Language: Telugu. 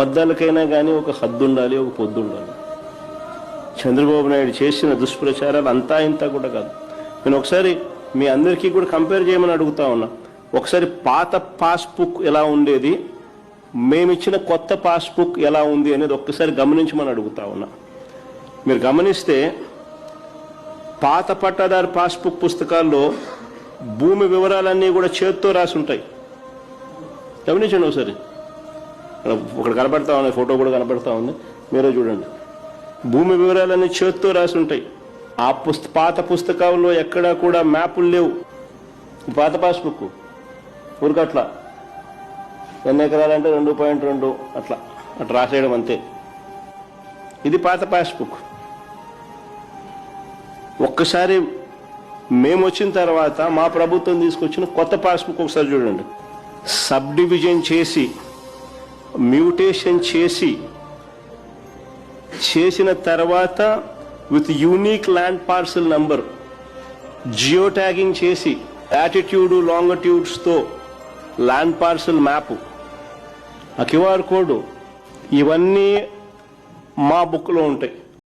అబద్ధాలకైనా కానీ ఒక హద్దు ఉండాలి, ఒక పొద్దు ఉండాలి. చంద్రబాబు నాయుడు చేసిన దుష్ప్రచారాలు అంతా ఇంత కూడా కాదు. నేను ఒకసారి మీ అందరికీ కూడా కంపేర్ చేయమని అడుగుతా ఉన్నా. ఒకసారి పాత పాస్బుక్ ఎలా ఉండేది, మేమిచ్చిన కొత్త పాస్బుక్ ఎలా ఉంది అనేది ఒక్కసారి గమనించమని అడుగుతా ఉన్నా. మీరు గమనిస్తే పాత పట్టాదారు పాస్బుక్ పుస్తకాల్లో భూమి వివరాలన్నీ కూడా చేత్తో రాసి ఉంటాయి. గమనించండి ఒకసారి. ఒకటి కనపడతా ఉంది, ఫోటో కూడా కనపడతా ఉంది, మీరే చూడండి. భూమి వివరాలన్నీ చేత్తో రాసి ఉంటాయి. ఆ పాత పుస్తకాల్లో ఎక్కడా కూడా మ్యాపులు లేవు. పాత పాస్బుక్ ఊరికట్లా ఎన్ని ఎకరాలంటే 2.2 అట్లా రాసేయడం అంతే. ఇది పాత పాస్బుక్. ఒక్కసారి మేము వచ్చిన తర్వాత మా ప్రభుత్వం తీసుకొచ్చిన కొత్త పాస్బుక్ ఒకసారి చూడండి. సబ్ డివిజన్ చేసి మ్యూటేషన్ చేసిన తర్వాత with unique land parcel number, geo tagging చేసి లాటిట్యూడ్ లాంగిట్యూడ్స్తో ల్యాండ్ పార్సల్ మ్యాప్, ఆ క్యూఆర్ కోడ్, ఇవన్నీ మా బుక్లో ఉంటాయి.